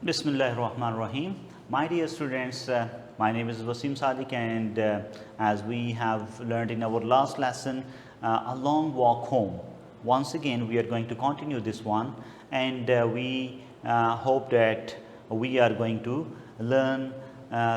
Bismillahirrahmanirrahim. My dear students, my name is Wasim Sadiq, and as we have learned in our last lesson, a long walk home. Once again, we are going to continue this one, and we hope that we are going to learn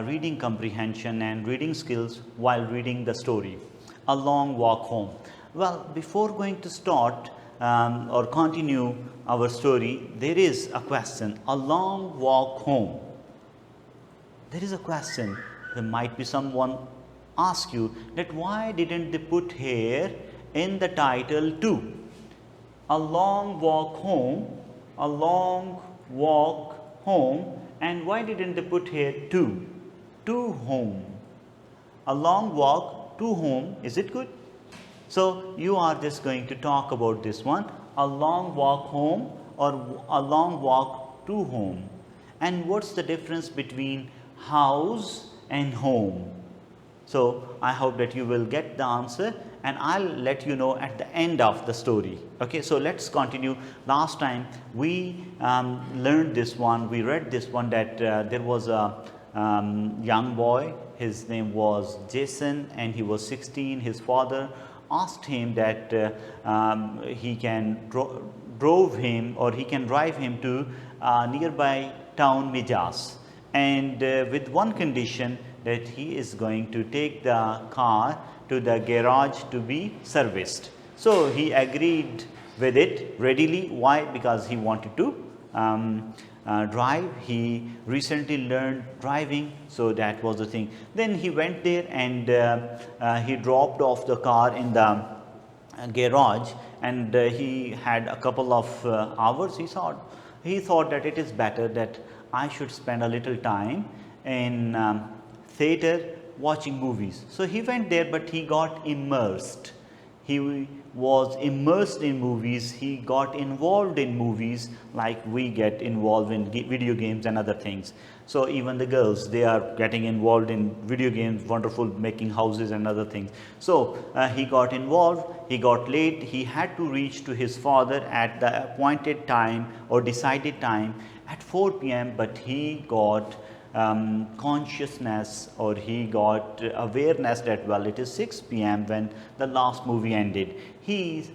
reading comprehension and reading skills while reading the story. A long walk home. Well, before going to start or continue our story, there is a question. A long walk home. There is a question. There might be someone ask you that why didn't they put here in the title too? A long walk home, a long walk home, and why didn't they put here to? To home. A long walk to home, is it good? So you are just going to talk about this one, a long walk home or a long walk to home. And what's the difference between house and home? So I hope that you will get the answer, and I'll let you know at the end of the story. Okay, so let's continue. Last time we learned this one, we read this one, that there was a young boy, his name was Jason, and he was 16. His father asked him that he can drove him, or he can drive him to nearby town Mijas, and with one condition, that he is going to take the car to the garage to be serviced. So he agreed with it readily. Why? Because he wanted to drive. He recently learned driving, so that was the thing. Then he went there and he dropped off the car in the garage, and he had a couple of hours. He thought that it is better that I should spend a little time in theater watching movies. So he went there, but he got immersed. He was immersed in movies. He got involved in movies like we get involved in video games and other things. So even the girls, they are getting involved in video games, wonderful, making houses and other things. So he got involved. He got late. He had to reach to his father at the appointed time or decided time at 4 p.m. But he got consciousness, or he got awareness that, well, it is 6 p.m. when the last movie ended. He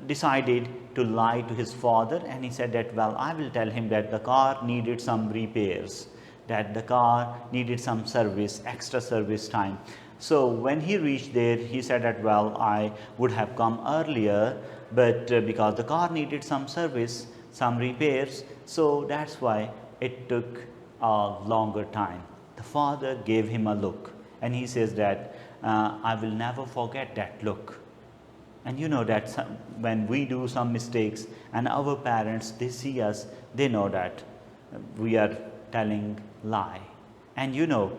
decided to lie to his father, and he said that, well, I will tell him that the car needed some repairs, that the car needed some service, extra service time. So when he reached there, he said that, well, I would have come earlier, but because the car needed some service, some repairs, so that's why it took a longer time. The father gave him a look, and he says that I will never forget that look. And you know that when we do some mistakes and our parents, they see us, they know that we are telling lie. And you know,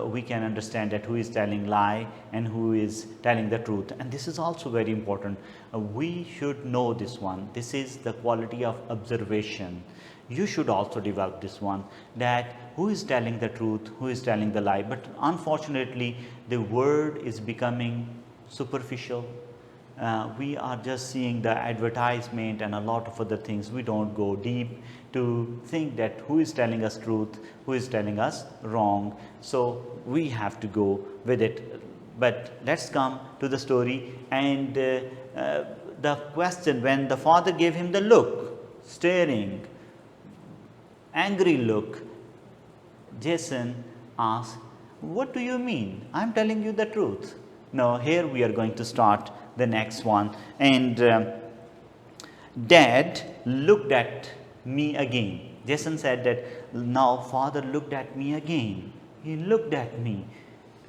we can understand that who is telling lie and who is telling the truth. And this is also very important. We should know this one. This is the quality of observation. You should also develop this one, that who is telling the truth, who is telling the lie. But unfortunately, the word is becoming superficial. We are just seeing the advertisement and a lot of other things. We don't go deep to think that who is telling us truth, who is telling us wrong. So we have to go with it. But let's come to the story. And the question, when the father gave him the look, staring, angry look, Jason asked, what do you mean? I am telling you the truth. No, here we are going to start the next one. And Dad looked at me again. Jason said that now father looked at me again. He looked at me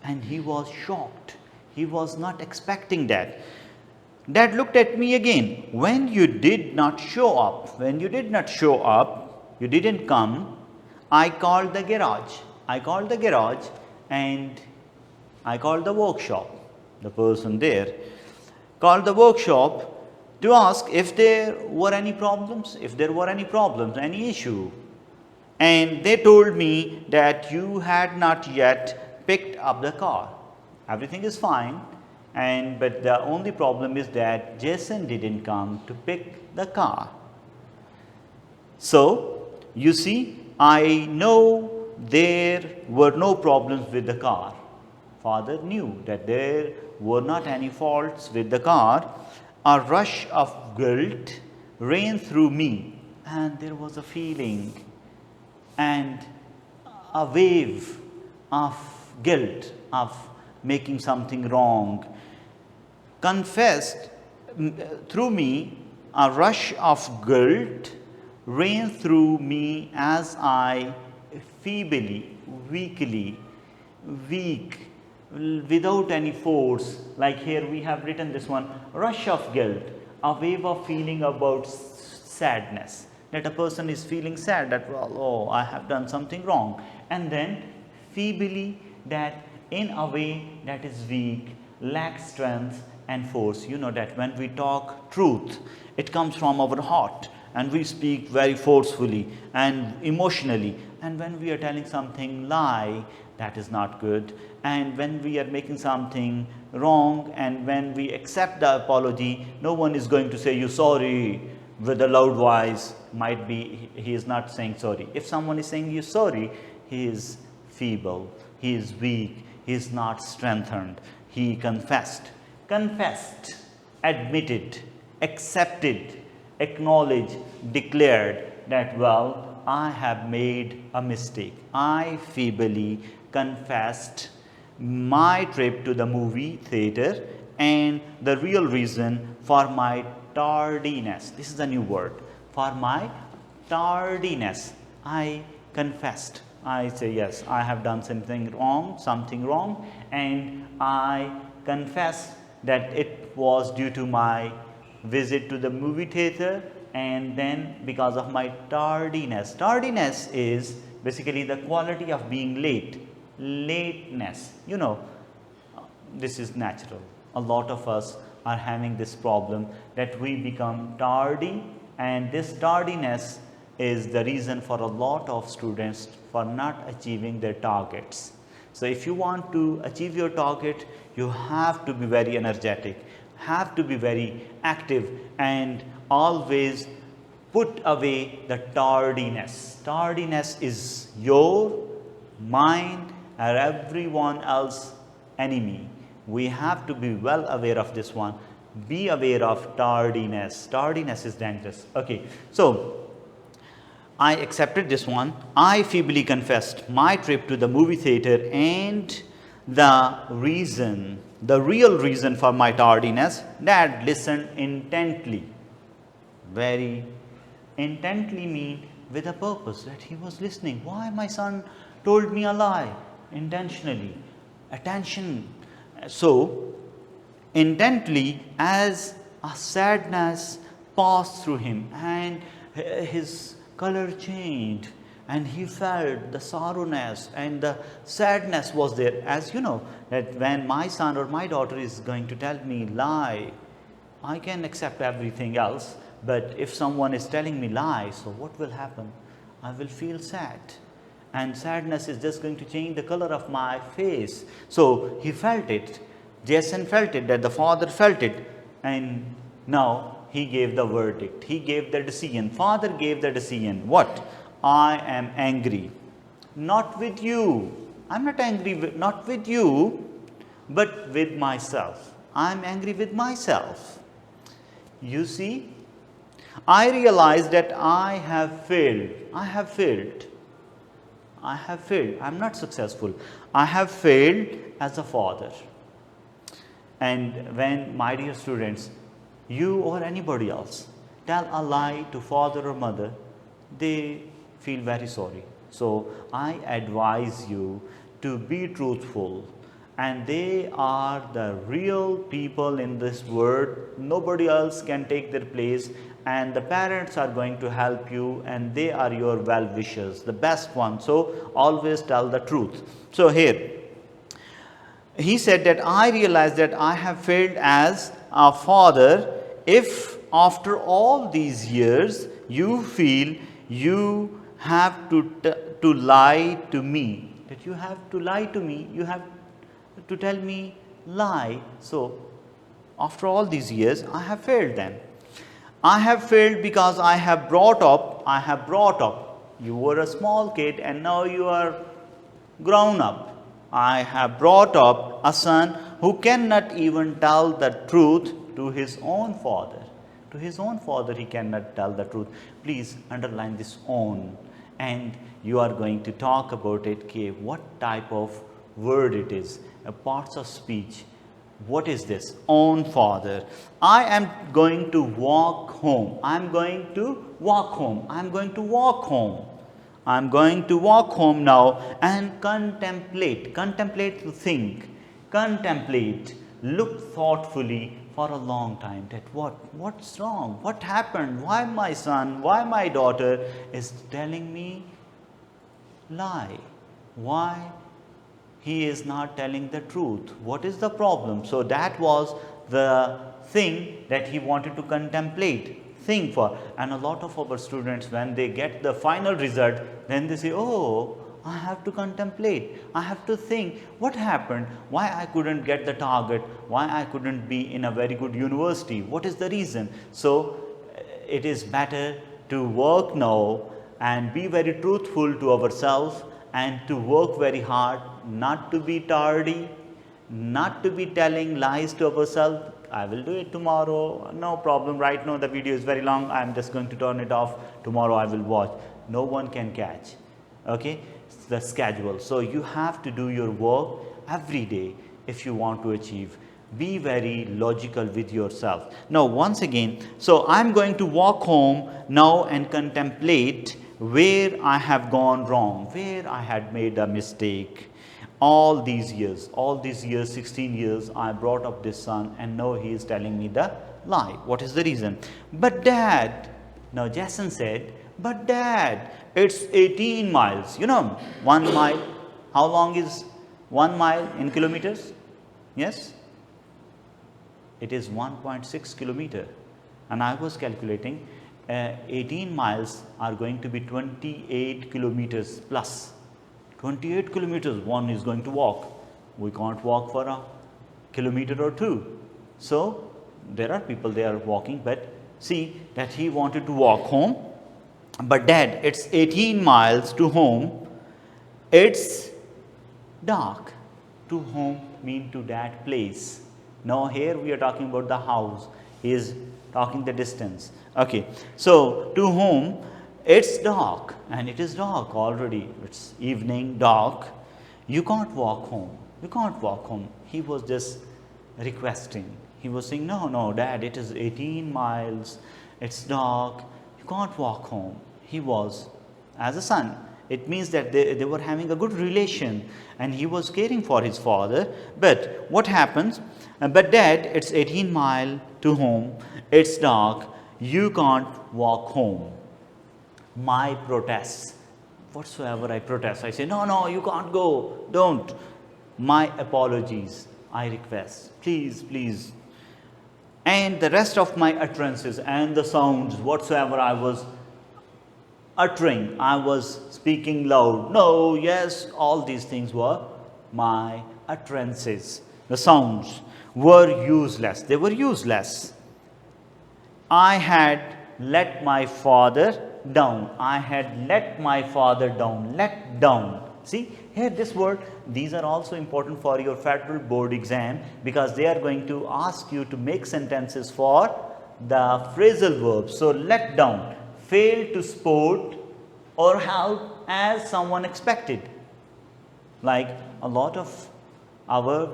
and he was shocked. He was not expecting that. Dad looked at me again. When you did not show up, you didn't come, I called the garage. And I called the workshop. The person there called the workshop to ask if there were any problems, any issue. And they told me that you had not yet picked up the car. Everything is fine, but the only problem is that Jason didn't come to pick the car. So You see, I know there were no problems with the car. Father knew that there were not any faults with the car. A rush of guilt ran through me, and there was a feeling and a wave of guilt of making something wrong. Confessed through me, a rush of guilt ran through me as I feebly, weakly, weak, without any force. Like here we have written this one, rush of guilt, a wave of feeling about sadness, that a person is feeling sad that, well, oh, I have done something wrong. And then feebly, that in a way that is weak, lacks strength and force. You know that when we talk truth, it comes from our heart and we speak very forcefully and emotionally. And when we are telling something lie, that is not good. And when we are making something wrong and when we accept the apology, no one is going to say you sorry with a loud voice. Might be he is not saying sorry. If someone is saying you sorry, he is feeble, he is weak, he is not strengthened. He confessed, admitted, accepted, acknowledged, declared that, well, I have made a mistake. I feebly confessed my trip to the movie theater and the real reason for my tardiness. This is a new word. For my tardiness, I confessed. I say, yes, I have done something wrong, and I confess that it was due to my visit to the movie theater and then because of my tardiness. Tardiness is basically the quality of being late, lateness. You know, this is natural. A lot of us are having this problem that we become tardy, and this tardiness is the reason for a lot of students for not achieving their targets. So if you want to achieve your target, you have to be very energetic, have to be very active, and always put away the tardiness. Tardiness is your, mine, and everyone else's enemy. We have to be well aware of this one. Be aware of tardiness. Tardiness is dangerous. Okay, so I accepted this one. I feebly confessed my trip to the movie theater and the real reason for my tardiness. Dad listened intently. Very intently mean with a purpose, that he was listening. Why my son told me a lie? Intentionally. Attention. So, intently, as a sadness passed through him and his color changed and he felt the sorrowness and the sadness was there. As you know, that when my son or my daughter is going to tell me lie, I can accept everything else, but if someone is telling me lie, so what will happen? I will feel sad, and sadness is just going to change the color of my face. So he felt it. Jason felt it, that the father felt it, and now he gave the verdict. He gave the decision. Father gave the decision. What? I am angry. Not with you. I'm not angry not with you, but with myself. I'm angry with myself. You see, I realized that I have failed. I have failed. I have failed. I'm not successful. I have failed as a father. And when, my dear students, you or anybody else tell a lie to father or mother, they feel very sorry. So I advise you to be truthful, and they are the real people in this world. Nobody else can take their place, and the parents are going to help you, and they are your well-wishers, the best ones. So always tell the truth. So here he said that I realized that I have failed as a father. If after all these years you feel you have to lie to me, that you have to lie to me, you have to tell me lie. So after all these years, I have failed then. I have failed because I have brought up You were a small kid and now you are grown up. I have brought up a son who cannot even tell the truth to his own father. To his own father he cannot tell the truth. Please underline this own, and you are going to talk about it, okay, what type of word it is, parts of speech. What is this? Own father. I am going to walk home. I am going to walk home. I am going to walk home. I am going to walk home now and contemplate. Contemplate to think. Contemplate. Look thoughtfully for a long time that what's wrong? What happened? Why my son, why my daughter is telling me lie? Why he is not telling the truth? What is the problem? So that was the thing that he wanted to contemplate, think for. And a lot of our students, when they get the final result, then they say, oh, I have to contemplate, I have to think what happened, why I couldn't get the target, why I couldn't be in a very good university, what is the reason. So it is better to work now and be very truthful to ourselves and to work very hard, not to be tardy, not to be telling lies to ourselves. I will do it tomorrow, no problem, right now the video is very long, I am just going to turn it off, tomorrow I will watch. No one can catch, okay, the schedule. So you have to do your work every day if you want to achieve. Be very logical with yourself. Now once again, so I am going to walk home now and contemplate where I have gone wrong, where I had made a mistake. All these years, 16 years, I brought up this son and now he is telling me the lie. What is the reason? But dad, now Jason said, but dad, it's 18 miles. You know, 1 mile, how long is 1 mile in kilometers? Yes? It is 1.6 kilometer. And I was calculating 18 miles are going to be 28 kilometers plus. 28 kilometers one is going to walk. We can't walk for a kilometer or two. So there are people, they are walking, but see that he wanted to walk home. But dad, it's 18 miles to home. It's dark. To home mean to that place. Now here we are talking about the house. He is talking the distance. Okay. So to home, it's dark, and it is dark already. It's evening, dark. You can't walk home. You can't walk home. He was just requesting. He was saying, no, no, dad, it is 18 miles. It's dark. You can't walk home. He was, as a son, it means that they were having a good relation and he was caring for his father. But what happens? But dad, it's 18 miles to home. It's dark. You can't walk home. My protests, whatsoever I protest, I say, no, no, you can't go. Don't. My apologies, I request. Please, please. And the rest of my utterances and the sounds, whatsoever I was uttering, I was speaking loud. No, yes, all these things were my utterances. The sounds were useless. They were useless. I had let my father down. I had let my father down. Let down. See, here this word, these are also important for your federal board exam because they are going to ask you to make sentences for the phrasal verbs. So, let down, fail to support or help as someone expected. Like a lot of our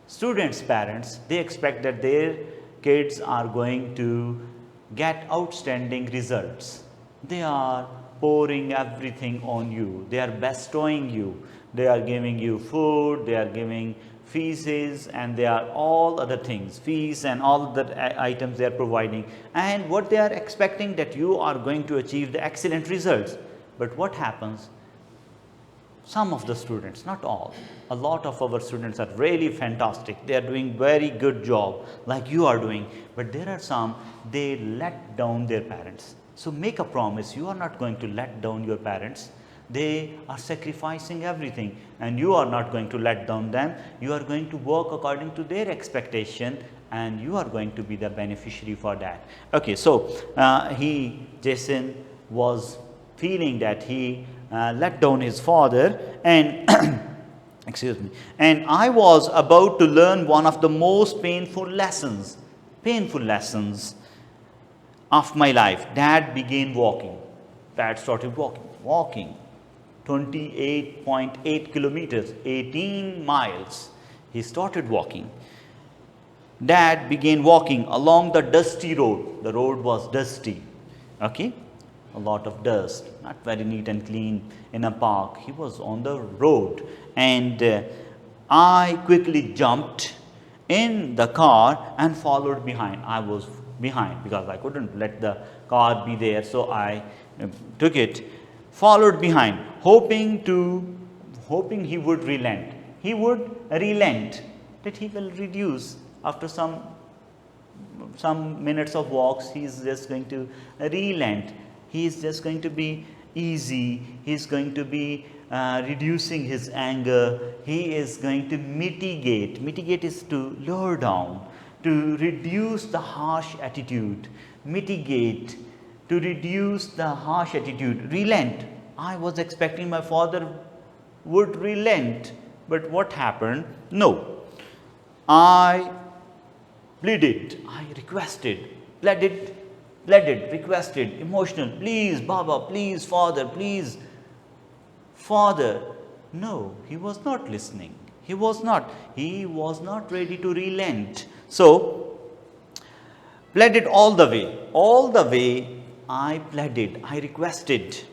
students' parents, they expect that their kids are going to get outstanding results. They are pouring everything on you. They are bestowing you. They are giving you food, they are giving fees, and they are all other things, fees and all the items they are providing. And what they are expecting that you are going to achieve the excellent results. But what happens? Some of the students, not all, a lot of our students are really fantastic. They are doing very good job like you are doing. But there are some, they let down their parents. So make a promise, you are not going to let down your parents. They are sacrificing everything and you are not going to let down them. You are going to work according to their expectation and you are going to be the beneficiary for that. Okay, so Jason was feeling that he let down his father, and excuse me, and I was about to learn one of the most painful lessons of my life. Dad began walking. Dad started walking 28.8 kilometers, 18 miles. He started walking. Dad began walking along the dusty road. The road was dusty, okay, a lot of dust, not very neat and clean in a park. He was on the road, and I quickly jumped in the car and followed behind. I was behind because I couldn't let the car be there, so I took it, followed behind, hoping he would relent. He would relent, that he will reduce after some minutes of walks. He is just going to relent. He is just going to be easy. He is going to be reducing his anger. He is going to mitigate. Mitigate is to lower down, to reduce the harsh attitude. Mitigate, to reduce the harsh attitude. Relent. I was expecting my father would relent, but what happened? No. I pleaded, I requested, pleaded, requested, emotional, please Baba, please Father, please Father. No, he was not listening. He was not ready to relent. So, pleaded all the way I pleaded, I requested,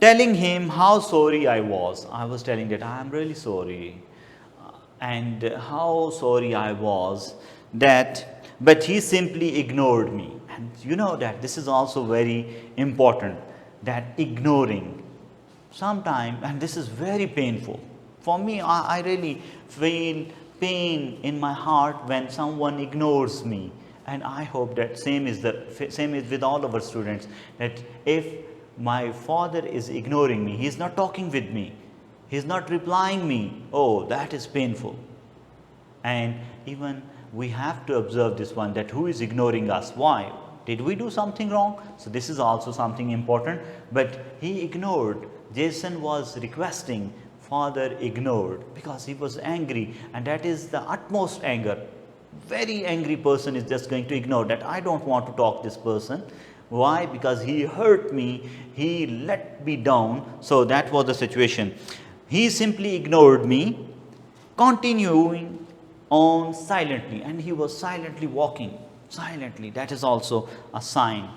telling him how sorry I was. I was telling that I am really sorry, and how sorry I was, but he simply ignored me. And you know that this is also very important, that ignoring sometimes, and this is very painful for me. I really feel pain in my heart when someone ignores me, and I hope that same is with all of our students, that if my father is ignoring me, he is not talking with me, he is not replying me, oh, that is painful. And even we have to observe this one, that who is ignoring us, why, did we do something wrong? So this is also something important. But he ignored. Jason was requesting, father ignored because he was angry, and that is the utmost anger. Very angry person is just going to ignore that. I don't want to talk this person. Why? Because he hurt me, he let me down. So that was the situation. He simply ignored me, continuing on silently, and he was silently walking, silently. That is also a sign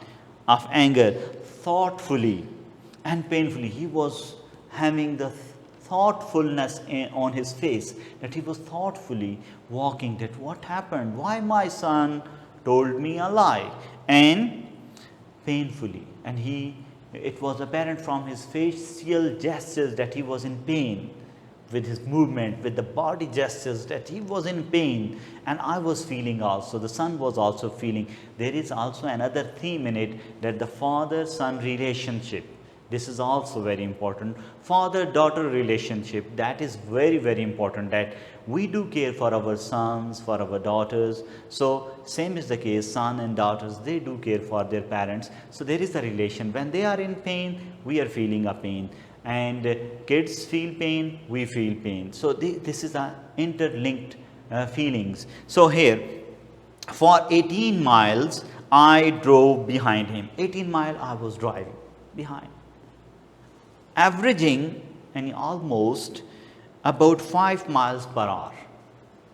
of anger. Thoughtfully and painfully, he was having the thoughtfulness on his face, that he was thoughtfully walking, that what happened, why my son told me a lie, and painfully. And it was apparent from his facial gestures that he was in pain, with his movement, with the body gestures, that he was in pain. And I was feeling also, the son was also feeling. There is also another theme in it, that the father-son relationship, this is also very important. Father-daughter relationship, that is very, very important, that we do care for our sons, for our daughters. So same is the case, son and daughters, they do care for their parents. So there is a relation. When they are in pain, we are feeling a pain. And kids feel pain, we feel pain. So this is a interlinked feelings. So here, for 18 miles, I drove behind him. 18 miles I was driving behind, averaging and almost about 5 miles per hour.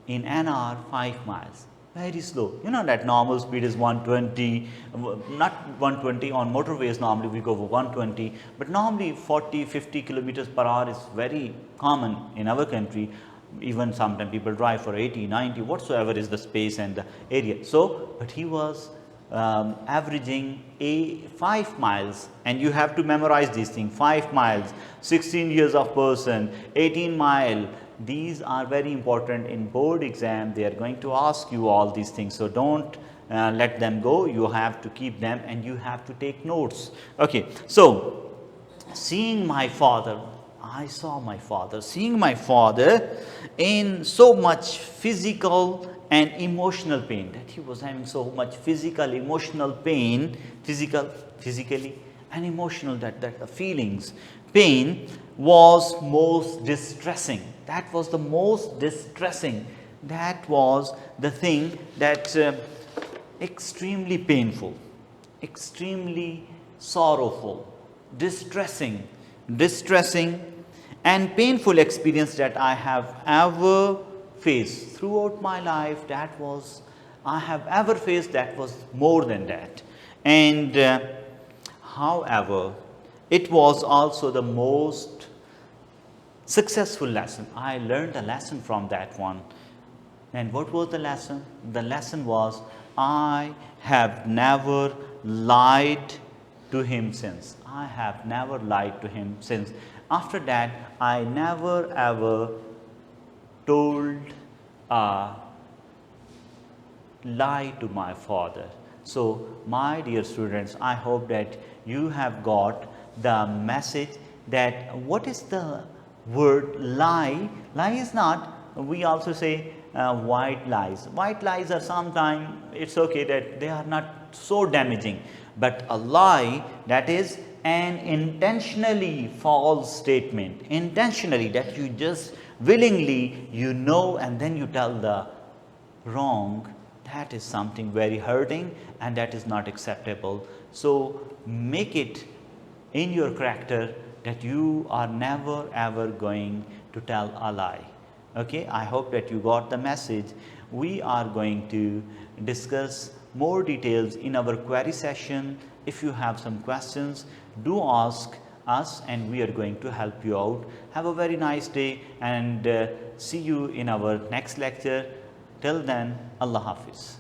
In an hour, 5 miles. Very slow. You know that normal speed is 120, not 120 on motorways. Normally we go for 120, but normally 40, 50 kilometers per hour is very common in our country. Even sometimes people drive for 80, 90, whatsoever is the space and the area. So, but he was averaging 5 miles, and you have to memorize these things. 5 miles, 16 years of person, 18 mile. These are very important in board exam. They are going to ask you all these things. So don't let them go. You have to keep them, and you have to take notes. Okay. So seeing my father, I saw my father, seeing my father in so much physical and emotional pain, that he was having so much physical, emotional pain, physically and emotional, that the feelings. Pain was most distressing. That was the most distressing. That was the thing that extremely painful, extremely sorrowful, distressing and painful experience that I have ever faced throughout my life. That was I have ever faced, that was more than that. And however, it was also the most successful lesson. I learned a lesson from that one. And what was the lesson? The lesson was, I have never lied to him since. I have never lied to him since. After that, I never ever told a lie to my father. So, my dear students, I hope that you have got the message that what is the word lie. Lie is not, we also say white lies. White lies are sometimes, it's okay that they are not so damaging, but a lie, that is an intentionally false statement, intentionally, that you just willingly and then you tell the wrong. That is something very hurting and that is not acceptable. So, make it in your character that you are never ever going to tell a lie. Okay, I hope that you got the message. We are going to discuss more details in our query session. If you have some questions, do ask us and we are going to help you out. Have a very nice day and see you in our next lecture. Till then, Allah Hafiz.